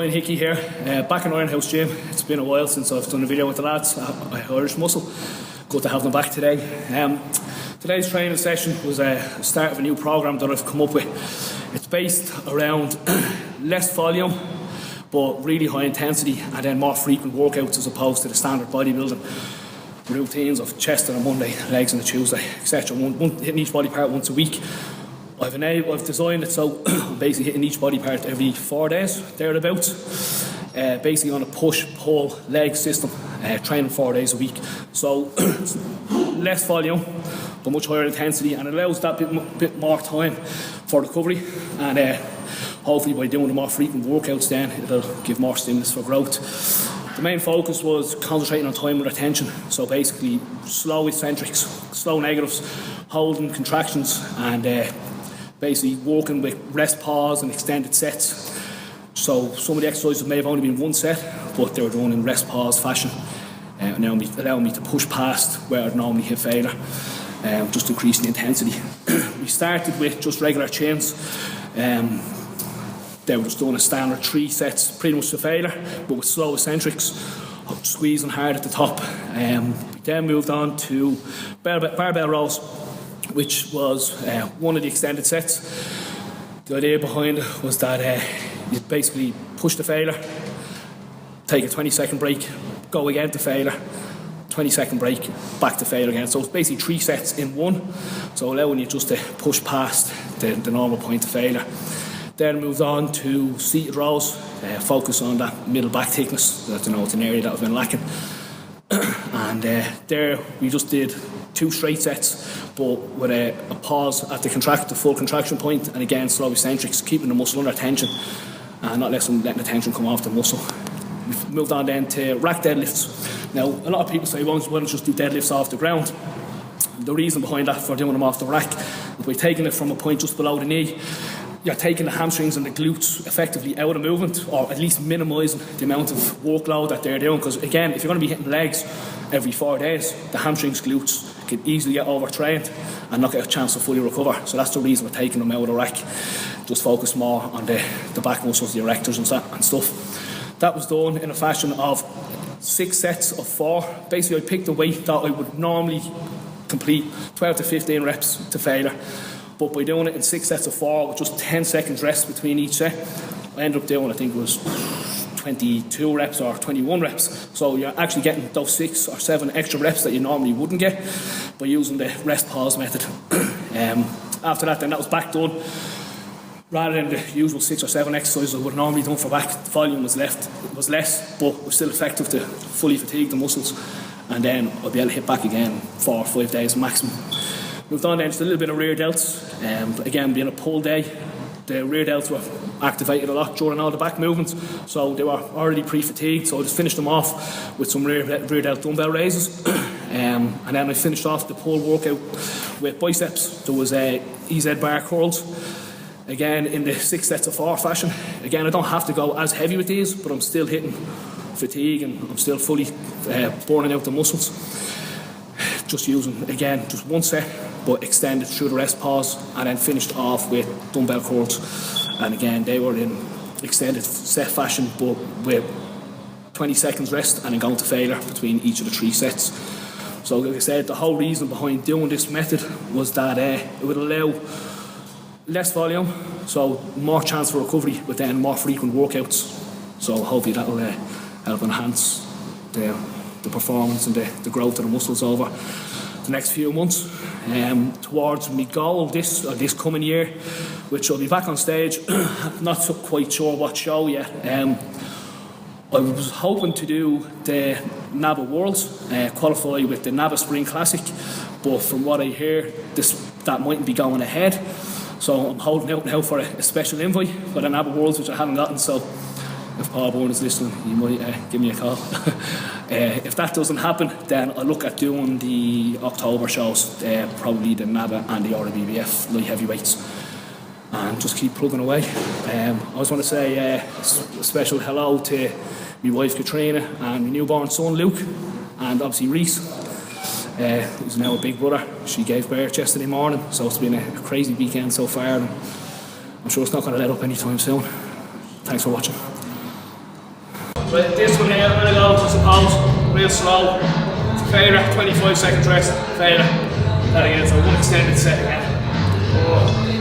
Bryan Hickey here, back in Iron House Gym. It's been a while since I've done a video with the lads at Irishmuscle. Good to have them back today. Today's training session was a start of a new program that I've come up with. It's based around less volume but really high intensity, and then more frequent workouts as opposed to the standard bodybuilding routines of chest on a Monday, legs on a Tuesday, etc. Hitting each body part once a week. I've designed it so I'm basically hitting each body part every 4 days, thereabouts. Basically on a push-pull leg system, training 4 days a week. So less volume, but much higher intensity, and it allows that bit more time for recovery. And hopefully by doing the more frequent workouts then, it'll give more stimulus for growth. The main focus was concentrating on time and retention. So basically slow eccentrics, slow negatives, holding contractions, and basically working with rest pause and extended sets. So some of the exercises may have only been one set, but they were done in rest pause fashion, allowing me to push past where I'd normally hit failure, just increasing the intensity. We started with just regular chains. They were just doing a standard 3 sets, pretty much to failure, but with slow eccentrics, squeezing hard at the top. We then moved on to barbell rows, which was one of the extended sets. The idea behind it was that you basically push to failure, take a 20-second break, go again to failure, 20-second break, back to failure again. So it's basically 3 sets in one, so allowing you just to push past the normal point of failure. Then moved on to seated rows, focus on that middle back thickness. It's an area that I've been lacking. And there we just did 2 straight sets, but with a pause at the full contraction point, and again slow eccentrics, keeping the muscle under tension and not letting the tension come off the muscle. We've moved on then to rack deadlifts. Now a lot of people say, why don't you just do deadlifts off the ground? The reason behind that for doing them off the rack is by taking it from a point just below the knee, you're taking the hamstrings and the glutes effectively out of movement, or at least minimising the amount of workload that they're doing. Because again, if you're going to be hitting legs every 4 days, the hamstrings, glutes can easily get overtrained and not get a chance to fully recover. So that's the reason we're taking them out of the rack. Just focus more on the back muscles, the erectors and stuff. That was done in a fashion of 6 sets of 4. Basically, I picked a weight that I would normally complete 12 to 15 reps to failure. But by doing it in 6 sets of 4 with just 10 seconds rest between each set, I ended up doing, I think it was 22 reps or 21 reps. So you're actually getting those 6 or 7 extra reps that you normally wouldn't get by using the rest pause method. After that, then that was back done. Rather than the usual 6 or 7 exercises I would have normally done for back, the volume was less, but it was still effective to fully fatigue the muscles. And then I'll be able to hit back again 4 or 5 days maximum. Moved on then to a little bit of rear delts. Again, being a pull day, the rear delts were activated a lot during all the back movements, so they were already pre-fatigued, so I just finished them off with some rear delt dumbbell raises. And then I finished off the pull workout with biceps. There was EZ bar curls, again in the 6 sets of 4 fashion. Again, I don't have to go as heavy with these, but I'm still hitting fatigue and I'm still fully burning out the muscles. Just using, again, just 1 set, but extended through the rest pause, and then finished off with dumbbell curls. And again, they were in extended set fashion, but with 20 seconds rest and then going to failure between each of the 3 sets. So like I said, the whole reason behind doing this method was that it would allow less volume, so more chance for recovery, but then more frequent workouts. So hopefully that'll help enhance the performance and the growth of the muscles over the next few months. Towards my goal this coming year, which I'll be back on stage, not so quite sure what show yet. I was hoping to do the NABA Worlds, qualify with the NABA Spring Classic, but from what I hear, that mightn't be going ahead. So I'm holding out now for a special invite for the NABA Worlds, which I haven't gotten. So if Paul Bourne is listening, you might give me a call. If that doesn't happen, then I'll look at doing the October shows, probably the NABA and the RBBF light heavyweights, and just keep plugging away. I just want to say a special hello to my wife Katrina and my newborn son Luke, and obviously Reese, who's now a big brother. She gave birth yesterday morning, so it's been a crazy weekend so far, and I'm sure it's not going to let up anytime soon. Thanks for watching. But this one here, I'm going to go to suppose, real slow. Failure, 25 seconds rest, failure. That again, so one extended set again. 4,